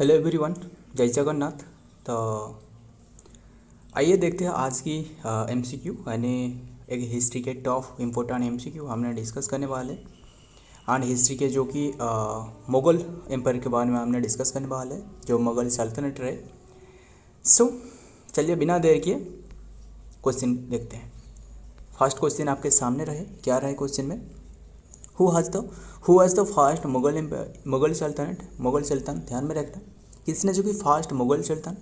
Hello everyone, जय जगन्नाथ। तो आइए देखते हैं आज की एमसीक्यू यानी एक हिस्ट्री के टॉप इम्पोर्टेंट एमसीक्यू हमने डिस्कस करने वाले। एंड हिस्ट्री के जो कि मुग़ल एम्पायर के बारे में हमने डिस्कस करने वाले, जो मुग़ल सल्तनत रहे। सो चलिए बिना देर किए क्वेश्चन देखते हैं। फर्स्ट क्वेश्चन आपके सामने रहे, क्या रहे क्वेश्चन में? Who has the first Mughal सल्तनत। ध्यान में रखना, किसने जो कि फास्ट मुग़ल सल्तनत,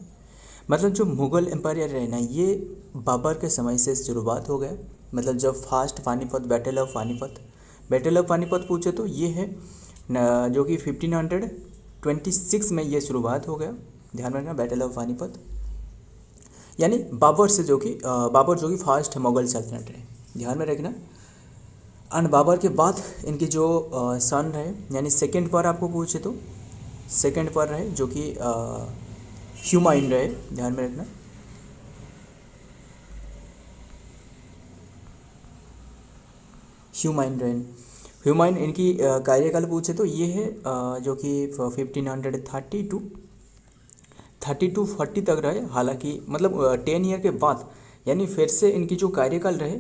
मतलब जो मुग़ल एम्पायर रहे ना, ये बाबर के समय से शुरुआत हो गया। मतलब जब fast Panipat, battle of Panipat पूछे तो ये है जो कि 1526 में ये शुरुआत हो गया। ध्यान में रखना, बैटल ऑफ पानीपत यानी बाबर जो कि फास्ट मुग़ल सल्तनत रहे। ध्यान में रखना। एंड बाबर के बाद इनके जो सन रहे, यानी सेकेंड पर आपको पूछे तो सेकेंड पर रहे जो कि हुमायूं रहे। ध्यान में रखना, हुमायूं इनकी कार्यकाल पूछे तो ये है जो कि 1530 टू 40 तक रहे। हालांकि मतलब 10 ईयर के बाद, यानी फिर से इनकी जो कार्यकाल रहे,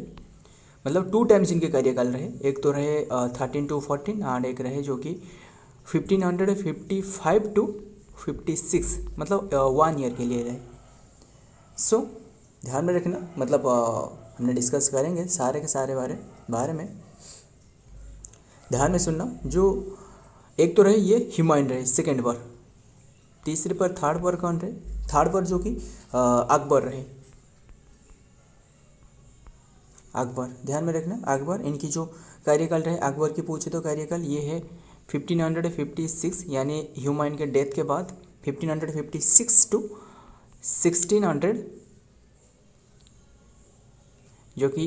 मतलब 2 टाइम्स इनके कार्यकाल रहे। एक तो रहे 13 टू 14 एंड एक रहे जो कि 1555 टू 56, मतलब 1 ईयर के लिए रहे। सो ध्यान में रखना, मतलब हमने डिस्कस करेंगे सारे के सारे बारे में। ध्यान में सुनना, जो एक तो रहे ये हुमायूं रहे सेकेंड पर, तीसरे पर थर्ड पर कौन रहे? थर्ड पर जो कि अकबर रहे। अकबर, ध्यान में रखना, अकबर इनकी जो कार्यकाल रहे, अकबर की पूछे तो कार्यकाल ये है 1556, यानी हुमायूं के डेथ के बाद 1556 टू 1600, जो कि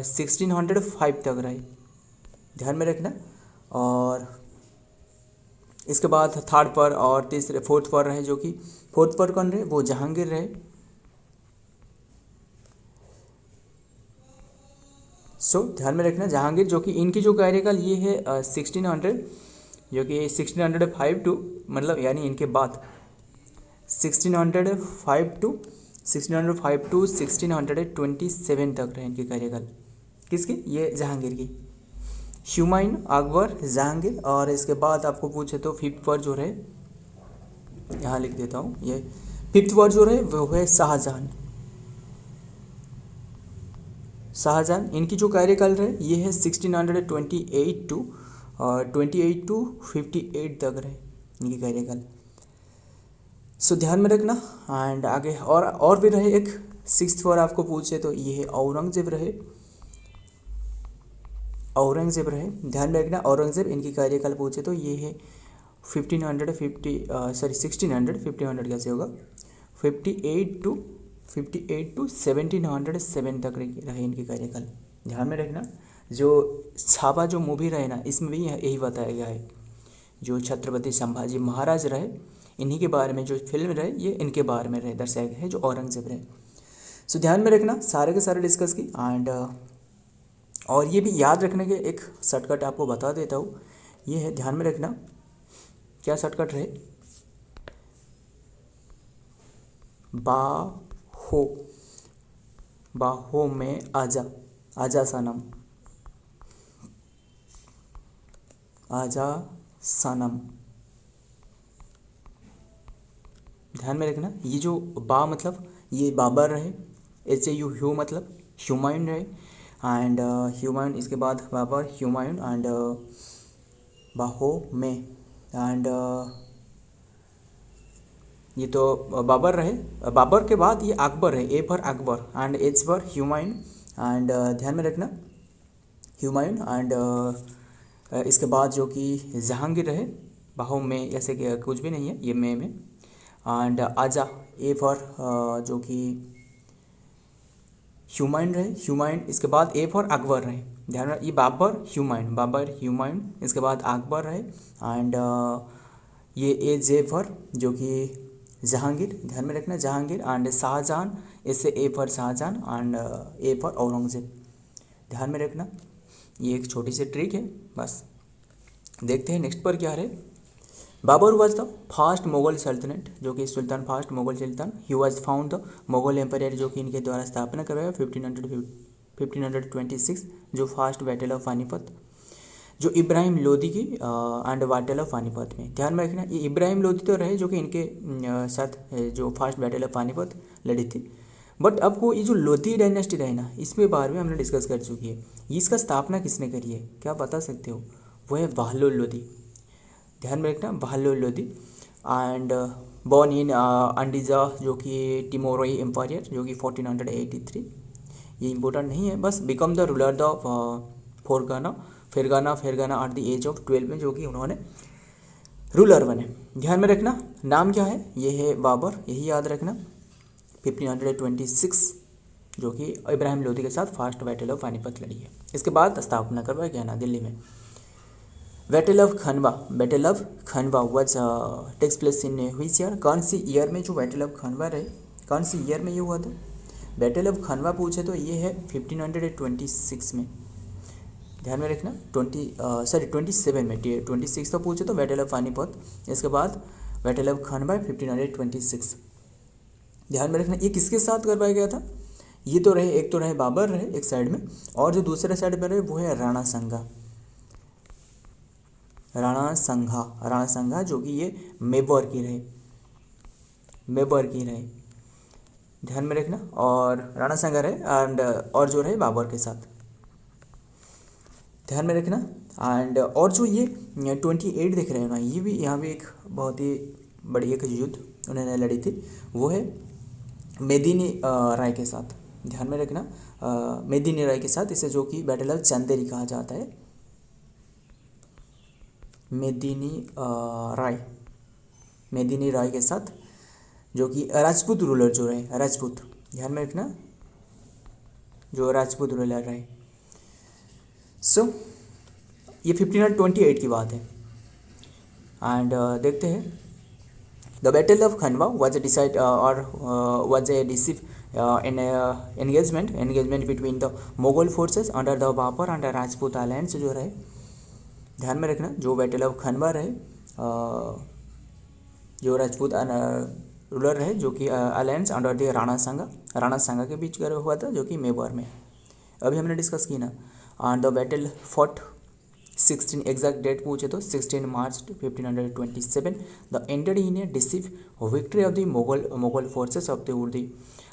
1605 तक रहे। ध्यान में रखना। और इसके बाद थर्ड पर और फोर्थ पर रहे, जो कि फोर्थ पर कौन रहे? वो जहांगीर रहे। सो ध्यान में रखना, जहांगीर जो कि इनकी जो कार्यकाल ये है 1600, जो कि 1605 टू, मतलब यानी इनके बाद 1605 टू 1627 तक रहे इनके कार्यकाल। किसकी? ये जहांगीर की। हुमायूं, अकबर, जहांगीर। और इसके बाद आपको पूछे तो फिफ्थ पर जो रहे, यहाँ लिख देता हूँ, ये फिफ्थ पर जो रहे वो है शाहजहां। इनकी जो कार्यकाल रहे ये है 1628 टू 58 तक रहे इनकी कार्यकाल। सो ध्यान में रखना। एंड आगे और भी रहे। एक सिक्स्थ पर आपको पूछे तो ये है औरंगजेब रहे। ध्यान में रखना, औरंगजेब इनकी कार्यकाल पूछे तो ये है 1500 कैसे होगा, 58 टू 1707 तक रहे इनकी कार्यकाल। ध्यान में रखना, जो छावा जो मूवी रहे ना, इसमें भी यही बताया गया है। जो छत्रपति संभाजी महाराज रहे, इन्हीं के बारे में जो फिल्म रहे, ये इनके बारे में रहे, दर्शाया गया है, जो औरंगजेब रहे। सो ध्यान में रखना, सारे के सारे डिस्कस की। एंड और ये भी याद रखने के एक शॉर्टकट आपको बता देता हूँ, ये है, ध्यान में रखना, क्या शॉर्टकट रहे? बाहो में आजा सनम, ध्यान में रखना। ये जो बा मतलब ये बाबर रहे, HAU मतलब हुमायूं रहे। एंड हुमायूं, इसके बाद बाबर, हुमायूं एंड बाहो में। एंड ये तो बाबर रहे। बाबर के बाद ये अकबर है, A for Akbar and H for Humayun. And ध्यान में रखना, हुमायूं। एंड इसके बाद जो कि जहांगीर रहे, बाहो में ऐसे कुछ भी नहीं है, ये में। एंड आजा, A फॉर जो कि हुमायूं रहे, इसके बाद A फॉर अकबर रहे। ध्यान रखना, ये बाबर हुमायूं, इसके बाद अकबर रहे। एंड ये AJ फॉर जो कि जहांगीर, ध्यान में रखना, जहांगीर। एंड शाहजहां, इससे A for Shahjahan and A for Aurangzeb. ध्यान में रखना, ये एक छोटी सी ट्रिक है बस। देखते हैं नेक्स्ट पर क्या है। Babur was the first Mughal सल्तनत, जो कि सुल्तान फर्स्ट मुगल सुल्तान। He was found the Mughal empire, जो कि इनके द्वारा स्थापना करवाया 1526, जो फर्स्ट बैटल ऑफ पानीपत, जो इब्राहिम लोदी की एंड बैटल ऑफ पानीपत में। ध्यान में रखना, ये इब्राहिम लोदी तो रहे जो कि इनके साथ जो फर्स्ट बैटल ऑफ पानीपत लड़ी थी। बट आपको ये जो लोधी डायनेस्टी रहे ना, इसमें बारे में हमने डिस्कस कर चुकी है। इसका स्थापना किसने करी है, क्या बता सकते हो? वो है बहलोल लोधी। ध्यान में रखना, Bahlol Lodi. And born in Andijan, जो कि टिमोरोई एम्पायर, जो कि 1483। ये इंपॉर्टेंट नहीं है, बस become the ruler of Fergana at the age of 12 में, जो कि उन्होंने रूलर बने। ध्यान में रखना, नाम क्या है? ये है बाबर, यही याद रखना। 1526, जो कि इब्राहिम लोदी के साथ फर्स्ट बैटल ऑफ पानीपत लड़ी है। इसके बाद स्थापना करवाया गया ना दिल्ली में। Battle of Khanwa was takes place in which year? कौन सी ईयर में जो बैटल ऑफ खनवा रहे, कौन सी ईयर में ये हुआ था? बैटल ऑफ खनवा पूछे तो ये है 1526 में। ध्यान में रखना, 27 में। 26 तो पूछे तो बैटल ऑफ पानीपत, इसके बाद बैटल ऑफ खनवा 1526। ध्यान में रखना, ये किसके साथ करवाया गया था? ये तो रहे, एक तो रहे बाबर रहे एक साइड में, और जो दूसरे साइड पर रहे वो है राणा संघा, जो कि ये मेवाड़ की रहे। ध्यान में रखना, और राणा संघा रहे एंड और जो रहे बाबर के साथ। ध्यान में रखना, एंड और जो ये 28 देख रहे हैं ना, ये भी यहाँ भी एक बहुत ही बड़ी एक युद्ध उन्होंने लड़ी थी, वो है मेदिनी राय के साथ। ध्यान में रखना, मेदिनी राय के साथ, इसे जो कि बैटल ऑफ चंदेरी कहा जाता है। मेदिनी राय के साथ, जो कि राजपूत रूलर जो रहे, राजपूत। ध्यान में रखना, जो राजपूत रूलर रहे। सो ये 1528 की बात है। एंड देखते हैं, the battle of Khanwa was a decisive engagement between the Mughal forces under the Babur and Rajput alliance जो रहे। ध्यान में रखना, जो बैटल ऑफ खनवा रहे, जो राजपूत रूलर रहे, जो कि अलायंस अंडर द राणा संघा के बीच हुआ था, जो कि मेवाड़ में। अभी हमने डिस्कस की ना। And the battle fought 16, exact date पूछे तो 16 March 1527, the ended in a decisive victory of the Mughal forces of the उर्दी।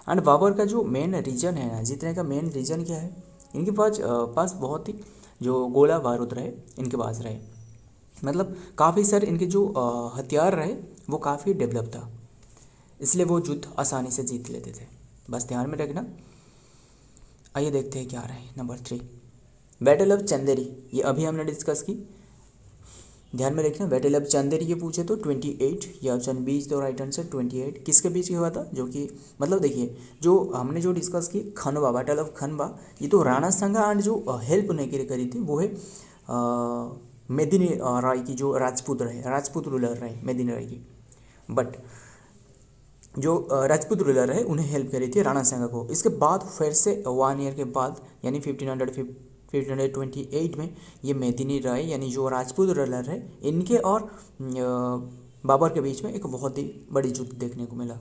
एंड बाबर का जो मेन रीजन है ना, जीतने का मेन रीजन क्या है? इनके पास बहुत ही जो गोला बारूद रहे, इनके पास रहे, मतलब काफ़ी सारे इनके जो हथियार रहे वो काफ़ी डेवलप था, इसलिए वो युद्ध आसानी से जीत लेते थे। बस ध्यान में रखना। आइए देखते हैं क्या रहे। नंबर 3, बैटल ऑफ चंदेरी, ये अभी हमने डिस्कस की। ध्यान में रखना, बैटल ऑफ चंदेरी ये पूछे तो 28, ये ऑप्शन बी तो राइट आंसर 28। किसके बीच हुआ था? जो कि मतलब देखिए, जो हमने जो डिस्कस की खनवा, बैटल ऑफ खनवा, ये तो राणा संघा एंड जो हेल्प नहीं करी थी वो है मेदिनी राय की, जो राजपूत रूलर रहे मेदिनी राय की। बट जो राजपूत रूलर रहे उन्हें हेल्प करी थी राणा संघा को। इसके बाद फिर से 1 ईयर के बाद, यानी 1528 में ये मेदिनी राय यानी जो राजपूत रूलर है, इनके और बाबर के बीच में एक बहुत ही बड़ी युद्ध देखने को मिला।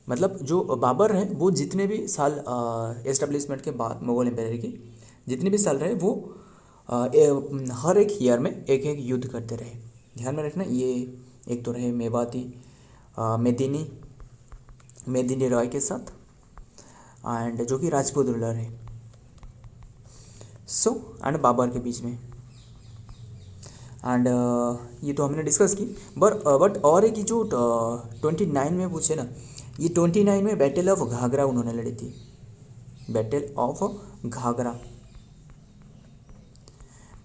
मतलब जो बाबर है वो जितने भी साल एस्टेब्लिशमेंट के बाद मुगल एम्पायर की जितने भी साल रहे, वो हर एक ईयर में एक युद्ध करते रहे। ध्यान में रखना, ये एक तो रहे मेवाती मेदिनी राय के साथ, एंड जो कि राजपूत रूलर है, एंड बाबर के बीच में। एंड ये तो हमने डिस्कस की। बट और एक जो 29 में पूछे ना, ये 29 में बैटल ऑफ घाघरा उन्होंने लड़ी थी। बैटल ऑफ घाघरा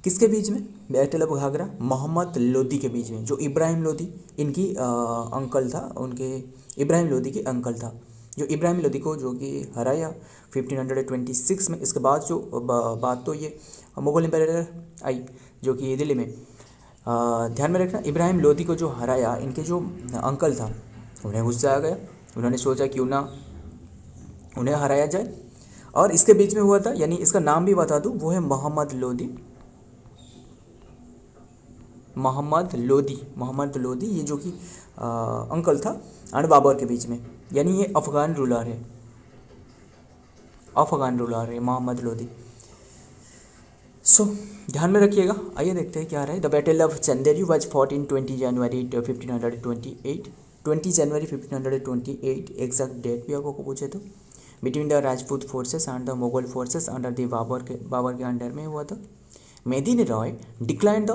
किसके बीच में? बैटल ऑफ घाघरा मोहम्मद लोदी के बीच में, जो इब्राहिम लोदी इनकी अंकल था, उनके इब्राहिम लोदी के अंकल था, जो इब्राहिम लोदी को जो कि हराया 1526 में। इसके बाद जो बात तो ये मुगल एम्पायर आई जो कि दिल्ली में। ध्यान में रखना, इब्राहिम लोदी को जो हराया, इनके जो अंकल था उन्हें गुस्सा आ गया, उन्होंने सोचा क्यों ना उन्हें हराया जाए, और इसके बीच में हुआ था, यानी इसका नाम भी बता दूँ, वो है मोहम्मद लोदी। मोहम्मद लोदी ये जो कि अंकल था एंड बाबर के बीच में, यानी ये अफ़गान रूलर है मोहम्मद लोदी। सो ध्यान में रखिएगा। आइए देखते हैं क्या रहा है। The battle of Chanderi was fought in 20 January 1528, 20 January 1528 exact date भी आपको पूछे तो, between the Rajput forces and the Mughal forces under the Babur के अंडर में हुआ था। Medini Rai decline the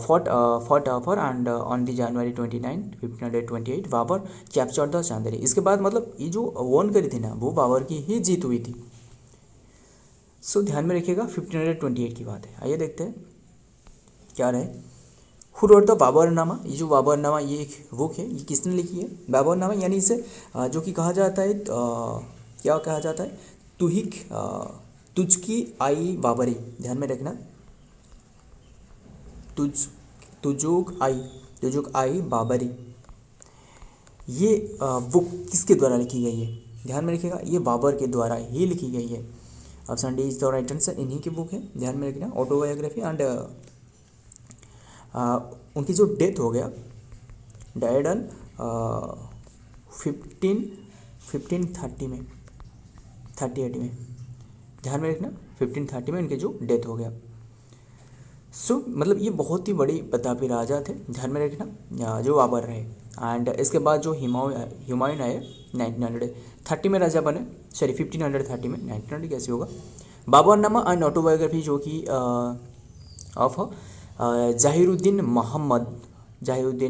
fought offer and on the January 29, 1528 Babur capture the Chanderi. इसके बाद मतलब ये जो वॉन करी थी ना वो बाबर की ही जीत हुई थी। सो ध्यान में रखिएगा 1528 की बात है। आइए देखते हैं क्या रहे। हु रोट द बाबरनामा, ये जो बाबरनामा ये एक बुक है, ये किसने लिखी है? बाबरनामा यानी इसे जो कि कहा जाता है क्या कहा जाता है? तुझकी आई बाबरी। ध्यान में रखना, तुजुक आई बाबरी। ये बुक किसके द्वारा लिखी गई है? ध्यान में रखिएगा, ये बाबर के द्वारा ही लिखी गई है। Option D is the right answer. इन्हीं की बुक है, ध्यान में रखना, ऑटोबायोग्राफी। एंड उनकी जो डेथ हो गया, डाइड ऑन 1538 में, ध्यान में रखना 1530 में इनके जो डेथ हो गया। सो मतलब ये बहुत ही बड़ी प्रतापी राजा थे, ध्यान में रखना, जो बाबर रहे। एंड इसके बाद जो हुमायूं आए 1930 में राजा बने, सॉरी 1530 में, 1930 कैसे होगा। बाबरनामा एंड ऑटोबायोग्राफी जो कि ऑफ जहीरुद्दीन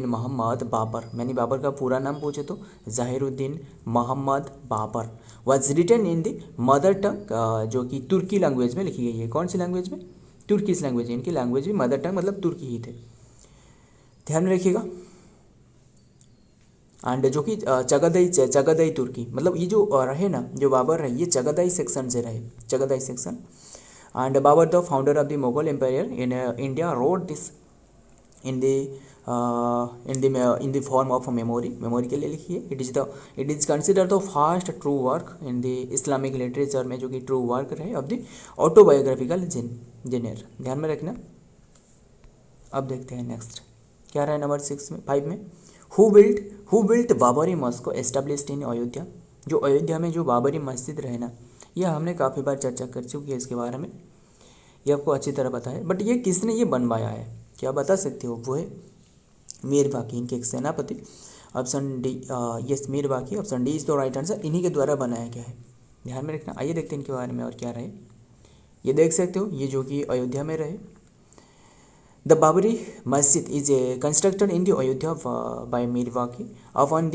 मोहम्मद बाबर, मैंने बाबर का पूरा नाम पूछे तो Zahiruddin Mohammad Babur, was written in the mother tongue, जो कि तुर्की लैंग्वेज में लिखी गई है। कौन सी लैंग्वेज में? Turkish language. इनकी लैंग्वेज भी मदर टंग मतलब तुर्की ही थे, ध्यान में रखिएगा। एंड जो कि चगाताई तुर्की, मतलब ये जो रहे ना, जो बाबर रहे ये चगाताई सेक्शन से रहे, Chagatai section. And Babur the founder of the Mughal empire in India wrote this in the form of memory के लिए लिखी है। It is consider the first true work in the Islamic literature में, जो कि ट्रू वर्क रहे ऑफ द ऑटोबायोग्राफिकल जेनर, ध्यान में रखना। अब देखते हैं नेक्स्ट क्या रहा है नंबर 5 में। हु बिल्ट बाबरी मस्जिद को एस्टेब्लिश्ड इन अयोध्या, जो अयोध्या में जो बाबरी मस्जिद रहे ना, यह हमने काफ़ी बार चर्चा कर चुकी है इसके बारे में, ये आपको अच्छी तरह पता है। बट ये किसने ये बनवाया है, क्या बता सकते हो? वो है मीर बाकी, इनके एक सेनापति। ऑप्शन डी, यस मीर बाकी, option D is the right answer. इन्हीं के द्वारा बनाया गया है, ध्यान में रखना। आइए देखते हैं इनके बारे में और क्या रहे। ये देख सकते हो, ये जो कि अयोध्या में रहे। The Babri Masjid is constructed in the Ayodhya by Mir Baqi upon the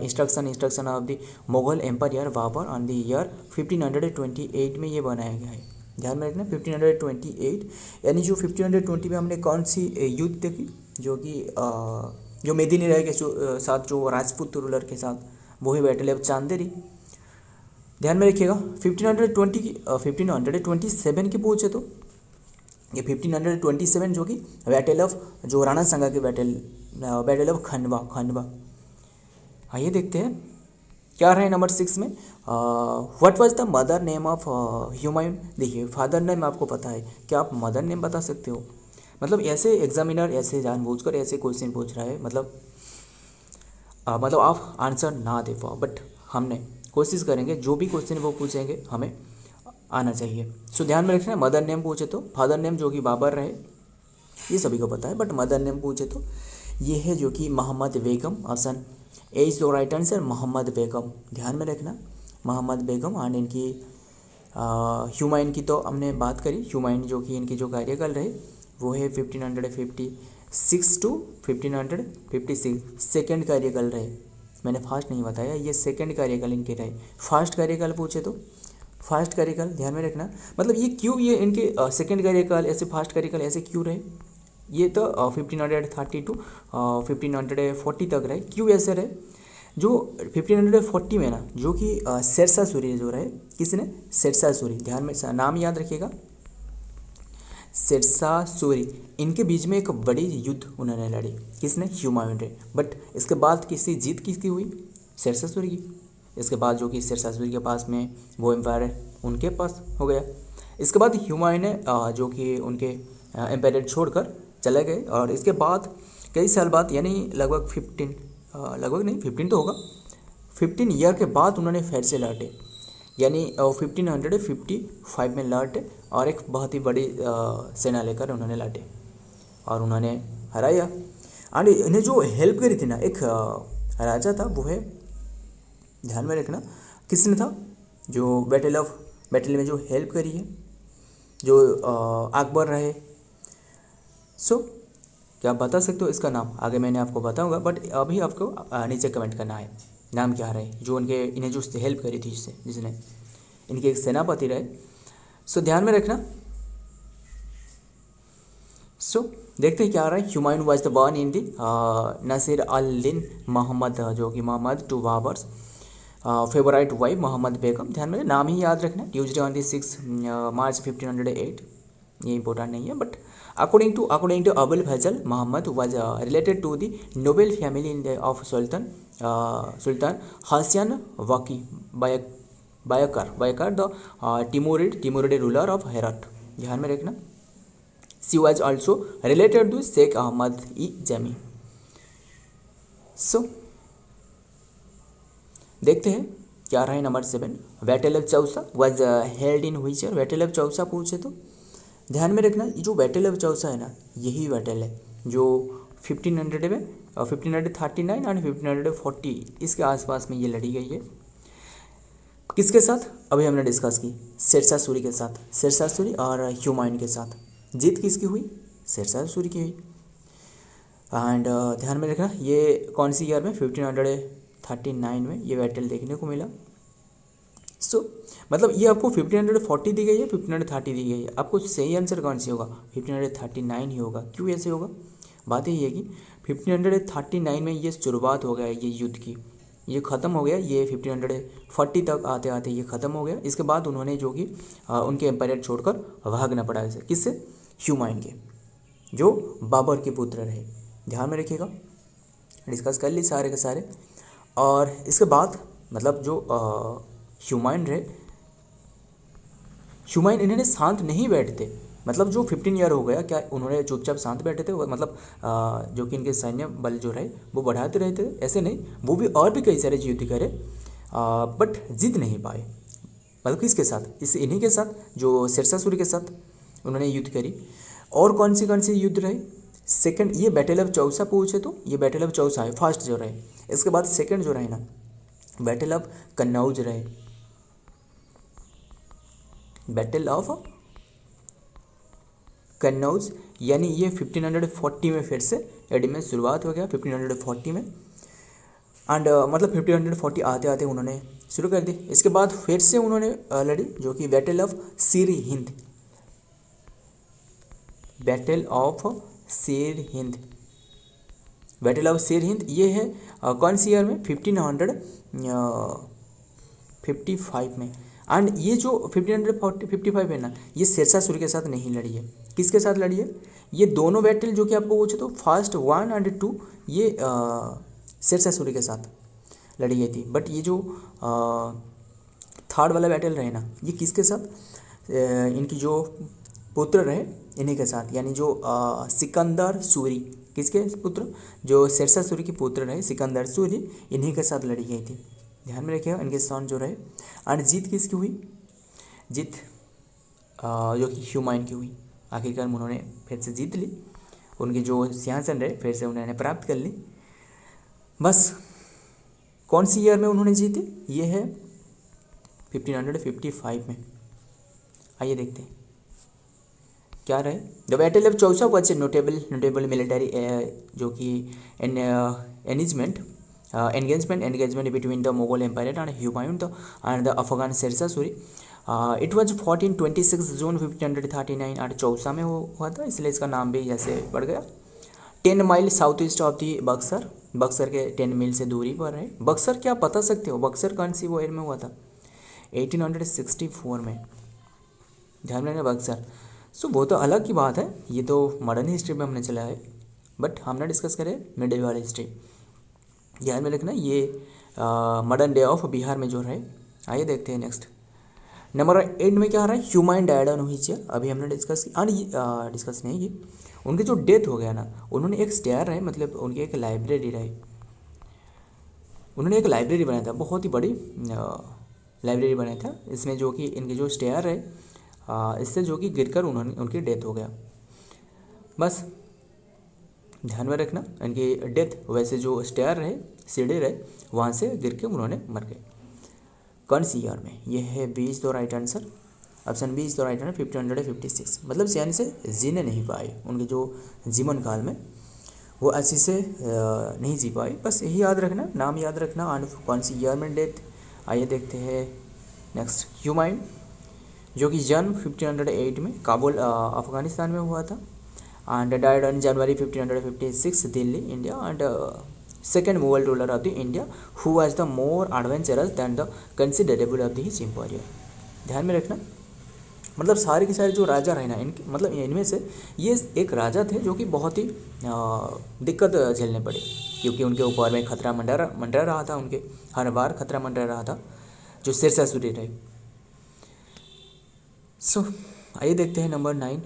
instruction of the Mughal empire Babur on the year 1528 में ये बनाया गया है, ध्यान में रखना 1528। यानी जो 1520 में हमने कौन सी युद्ध देखी, जो कि जो मेदिनी राय के साथ, जो राजपूत रूलर के साथ, वही बैटल ऑफ चांदेरी, ध्यान में रखिएगा। 1527 की पूछे तो ये 1527 जो कि बैटल ऑफ जो राणा संगा के बैटल ऑफ खंडवा। आइए देखते हैं क्या रहे नंबर 6 में। What was the mother name of Humayun. देखिए फादर नेम आपको पता है, क्या आप मदर नेम बता सकते हो? मतलब ऐसे एग्जामिनर ऐसे जानबूझकर ऐसे क्वेश्चन पूछ रहा है, मतलब आप आंसर ना दे पाओ, बट हमने कोशिश करेंगे जो भी क्वेश्चन वो पूछेंगे हमें आना चाहिए। सो ध्यान में रखना, मदर नेम पूछे तो फादर नेम जो कि बाबर रहे ये सभी को पता है, बट मदर नेम पूछे तो ये है जो कि Mohammad Begum. Option A is the right answer, Mohammad Begum, ध्यान में रखना मोहम्मद बेगम। एंड इनकी हुमायूं की तो हमने बात करी, हुमायूं जो कि इनके जो कार्यकाल रहे वो है 1556 टू 1556, सेकेंड कार्यकाल रहे। मैंने फास्ट नहीं बताया, ये सेकेंड कार्यकाल इनके रहे। फास्ट कार्यकाल पूछे तो फास्ट कार्यकाल, ध्यान में रखना। मतलब ये क्यों ये इनके सेकेंड कार्यकाल ऐसे, फास्ट कार्यकाल ऐसे क्यों रहे? ये तो 1530 टू 1540 तक रहे। क्यों ऐसे रहे? जो 1540 में ना, जो कि शेरशाह सूरी जो रहे, किसने? शेरशाह सूरी, ध्यान में नाम याद रखिएगा, शेरशाह सूरी। इनके बीच में एक बड़ी युद्ध उन्होंने लड़ी, किसने? हुमायूं ने। बट इसके बाद जीत किसकी हुई? शेरशाह सूरी की। इसके बाद जो कि शेरशाह सूरी के पास में वो एम्पायर उनके पास हो गया। इसके बाद हुमायूं ने जो कि उनके एम्पायर छोड़कर चले गए। और इसके बाद कई साल बाद यानी लगभग 15 तो होगा, 15 ईयर के बाद उन्होंने फिर से लौटे, यानी 1555 में लौटे और एक बहुत ही बड़ी सेना लेकर उन्होंने लौटे और उन्होंने हराया। एंड इन्हें जो हेल्प करी थी ना, एक राजा था, वो है, ध्यान में रखना किसने था, जो बैटल में जो हेल्प करी है, जो अकबर रहे। सो क्या आप बता सकते हो इसका नाम? आगे मैंने आपको बताऊंगा, बट अभी आपको नीचे कमेंट करना है नाम क्या रहे, जो इन्हें जो हेल्प करी थी, जिसने इनके एक सेनापति रहे। सो ध्यान में रखना। सो देखते हैं क्या आ रहा है। Humayun was the born in the Nasir al Din Mohammad, जो कि Mohammad to Babur's favourite wife Mohammad Begum. ध्यान में नाम ही याद रखना। ट्यूजडे ऑन दी 6 मार्च 1508, ये इंपॉर्टेंट नहीं है, but according to Abul Fazl Mohammad was related to the noble family in the of Sultan Hasan Waki Baykar the Timurid ruler of Herat. ध्यान में रखना। She was also related to Sheikh Ahmad e Jami. So देखते हैं क्या रहा है number 7। Battle of Chausa was held in which year? Battle of Chausa पूछे तो ध्यान में रखना, ये जो बैटल ऑफ चौसा है ना, यही बैटल है जो 1500 में 1539 और 1540 इसके आसपास में ये लड़ी गई है। किसके साथ? अभी हमने डिस्कस की, शेरशाह सूरी के साथ, शेरशाह सूरी और हुमायूं के साथ। जीत किसकी हुई? शेरशाह सूरी की हुई। एंड ध्यान में रखना, ये कौन सी ईयर में? 1539 में ये बैटल देखने को मिला। सो मतलब ये आपको 1540 दी गई है, 1530 दी गई है, आपको सही आंसर कौन सी होगा? 1539 ही होगा। क्यों ऐसे होगा? बात यही है कि 1539 में ये शुरुआत हो गया ये युद्ध की, ये ख़त्म हो गया, ये 1540 तक आते आते ये ख़त्म हो गया। इसके बाद उन्होंने जो कि उनके एम्पायर छोड़कर भागना पड़ा इसे, किससे? हुमायूं के, जो बाबर के पुत्र रहे। ध्यान में रखिएगा, डिस्कस कर ली सारे के सारे। और इसके बाद मतलब जो हुमायूं रहे, हुमायूं इन्होंने शांत नहीं बैठते, मतलब जो 15 ईयर हो गया, क्या उन्होंने चुपचाप शांत बैठे थे? मतलब जो कि इनके सैन्य बल जो रहे वो बढ़ाते रहते थे, ऐसे नहीं, वो भी और भी कई सारे युद्ध करे, बट जीत नहीं पाए। मतलब किसके साथ? इन्हीं के साथ, जो शेरशाह सूरी के साथ उन्होंने युद्ध करी। और कौन से युद्ध रहे? सेकंड, ये बैटल ऑफ चौसा पूछे तो ये बैटल ऑफ चौसा है फर्स्ट जो रहे। इसके बाद सेकंड जो रहे ना, बैटल ऑफ कन्नौज रहे, बैटल ऑफ कन्नौज, यानी ये 1540 में फिर से एडी में शुरुआत हो गया, 1540 में। एंड मतलब 1540 आते आते उन्होंने शुरू कर दी। इसके बाद फिर से उन्होंने लड़ी, जो कि बैटल ऑफ सिर हिंद, बैटल ऑफ सिर हिंद, बैटल ऑफ सिर हिंद। ये है कौन सी ईयर में? 1555 में। एंड ये जो 1555 है ना, ये शेरशाह सूरी के साथ नहीं लड़ी है। किसके साथ लड़ी है? ये दोनों बैटल जो कि आपको पूछे तो फर्स्ट 1 और 2 ये शेरशाह सूरी के साथ लड़ी गई थी। बट ये जो थर्ड वाला बैटल रहे ना, ये किसके साथ? इनकी जो पुत्र रहे इन्हीं के साथ, यानी जो सिकंदर सूरी, किसके पुत्र? जो शेरशाह सूरी के पुत्र रहे सिकंदर सूरी, इन्हीं के साथ लड़ी गई थी। ध्यान में रखिएगा, इनके सन जो रहे। एंड जीत किसकी हुई? जीत जो कि हुमायूं की हुई। आखिरकार उन्होंने फिर से जीत ली, उनके जो सिंहासन रहे फिर से उन्होंने प्राप्त कर ली। बस कौन सी ईयर में उन्होंने जीती? ये है 1555 में। आइए देखते हैं क्या रहे। The battle of Chausa was a notable military जो कि engagement between the Mughal empire and Humayun and the Afghan Sher Shah. It was 26 June 1539 और चौसा में हुआ था, इसलिए इसका नाम भी ऐसे बढ़ गया। 10 mile south east of the Buxar, Buxar के 10 मील से दूरी पर है। बक्सर क्या बता सकते हो? बक्सर कौन सी वो ईयर में हुआ था? 1864 में। ध्यान रखना बक्सर। सो वो तो अलग की बात है, ये तो मॉडर्न हिस्ट्री में हमने चला है, बट हमने डिस्कस करें मिडिवल हिस्ट्री। ध्यान में रखना, ये मॉडर्न डे ऑफ बिहार में जो रहे। आइए देखते हैं नेक्स्ट। नंबर 8 में क्या आ रहा है, ह्यूमाइन डायड ऑन व्हिच ईयर, अभी हमने डिस्कस डिस्कस नहीं की। उनकी जो डेथ हो गया ना, उन्होंने एक स्टेयर है, मतलब उनकी एक लाइब्रेरी रही, उन्होंने एक लाइब्रेरी बनाया था, बहुत ही बड़ी लाइब्रेरी बनाया था, इसमें जो कि इनके जो स्टेयर है इससे जो कि गिरकर उनकी डेथ हो गया। बस ध्यान में रखना, इनकी डेथ वैसे जो स्टेयर रहे, सीढ़ी रहे, वहाँ से गिर के उन्होंने मर गए। कौन सी ईयर में, ये है 20 तो राइट आंसर, ऑप्शन 20 तो राइट आंसर 1556, मतलब सैन से जीने नहीं पाए, उनके जो जीवन काल में वो अच्छी से नहीं जी पाए। बस यही याद रखना, नाम याद रखना और कौन सी ईयर में डेथ। आइए देखते हैं नेक्स्ट, ह्यूमायून, जो कि जन्म 1508 में काबुल अफगानिस्तान में हुआ था, and died on January 1556 Delhi India, and second Mughal ruler of the India who was the more adventurous than the considerable of the his empire. ध्यान में रखना, मतलब सारे के सारे जो राजा रहे ना, इनके मतलब इनमें से ये एक राजा थे जो कि बहुत ही दिक्कत झेलने पड़े, क्योंकि उनके ऊपर में खतरा मंडरा रहा था, उनके हर बार खतरा मंडरा रहा था, जो शेरशाह सूरी रहे। सो आइए देखते हैं number 9,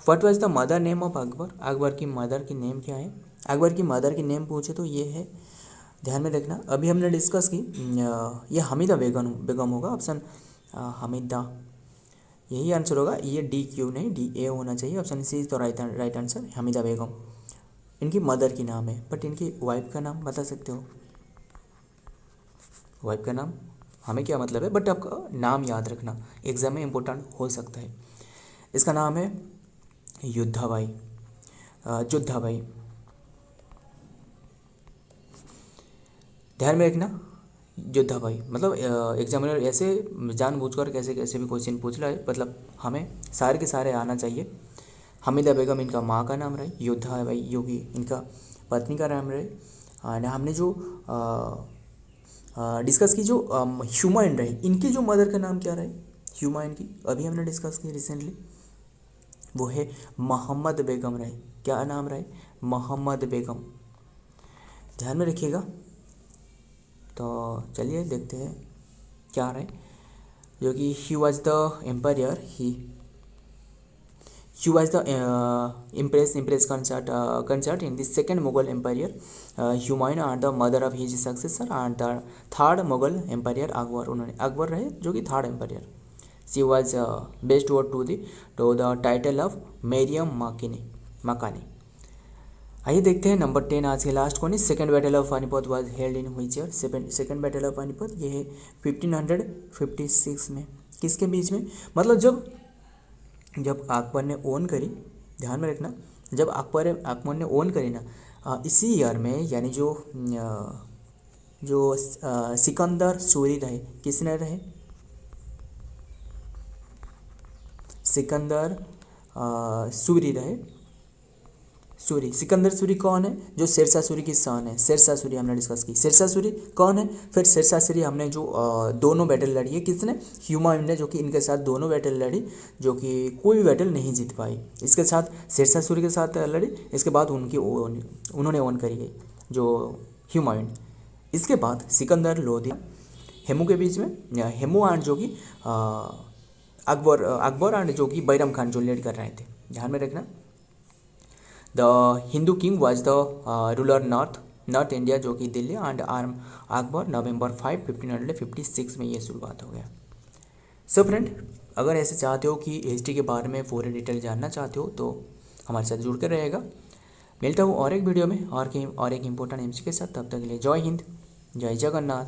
what was the mother name of Akbar, Akbar की मदर की नेम क्या है। अकबर की मदर की नेम पूछे तो ये है, ध्यान में देखना, अभी हमने डिस्कस की, ये हमीदा बेगम होगा, ऑप्शन हमीदा, यही आंसर होगा, ये डी क्यू नहीं डी ए होना चाहिए, ऑप्शन सी तो राइट आंसर, हमीदा बेगम इनकी मदर की नाम है। बट इनकी वाइफ का नाम बता सकते हो, वाइफ का नाम हमें क्या मतलब है, बट आपका नाम याद रखना, एग्जाम में इम्पोर्टेंट हो सकता है। इसका नाम है योद्धाबाई, जोधाबाई, ध्यान में रखना, योद्धाबाई, मतलब एग्जामिनर ऐसे जानबूझकर कैसे कैसे भी क्वेश्चन पूछ रहा है, मतलब हमें सारे के सारे आना चाहिए। हमीदा बेगम इनका माँ का नाम रहे, योद्धाबाई योगी इनका पत्नी का नाम रहे, और हमने जो डिस्कस की जो ह्यूमायून रहे, इनकी जो मदर का नाम क्या रहे, ह्यूमायून की अभी हमने डिस्कस की रिसेंटली, वो है मोहम्मद बेगम रहे। क्या नाम रहे, मोहम्मद बेगम, ध्यान में रखिएगा। तो चलिए देखते हैं क्या रहे, जो कि he was the empire, he was the empress consort in the second Mughal empire Humayun and the mother of his successor and the third Mughal empire Akbar, उन्होंने अकबर रहे जो कि third empire. She was bestowed to the title of Maryam Makani. आइए देखते हैं number 10, आज के last कौन है, second battle of Panipat was held in which year, second battle of Panipat ये है 1556 में, किसके बीच में, मतलब जब अकबर ने ओन करी, ध्यान में रखना, जब अकबर ने ओन करी ना, इसी ईयर में, यानी जो सिकंदर सूरी रहे, किसने रहे, सिकंदर सूरी रहे, सिकंदर सूरी कौन है, जो शेरशाह सूरी की सन है, शेरशाह सूरी हमने डिस्कस की, शेरशाह सूरी कौन है, फिर शेरशाह सूरी हमने जो दोनों बैटल लड़ी है, किसने, ह्यूमायून ने, जो कि इनके साथ दोनों बैटल लड़ी, जो कि कोई भी बैटल नहीं जीत पाई, इसके साथ शेरशाह सूरी के साथ लड़ी, इसके बाद उन्होंने ओन करी गई जो ह्यूमायून। इसके बाद सिकंदर लोधी हेमू के बीच में, हेमू एंड जो कि अकबर एंड जो कि बैरम खान जो लीड कर रहे थे, ध्यान में रखना। The Hindu king was the ruler north India, जो कि दिल्ली, एंड आर्म अकबर नवंबर 5, 1556 में ये शुरुआत हो गया। सो फ्रेंड, अगर ऐसे चाहते हो कि हिस्ट्री के बारे में पूरे डिटेल जानना चाहते हो तो हमारे साथ जुड़ कर रहेगा। मिलता हूँ और एक वीडियो में और एक इम्पोर्टेंट एमसी के साथ, तब तक के लिए जय हिंद, जय जगन्नाथ।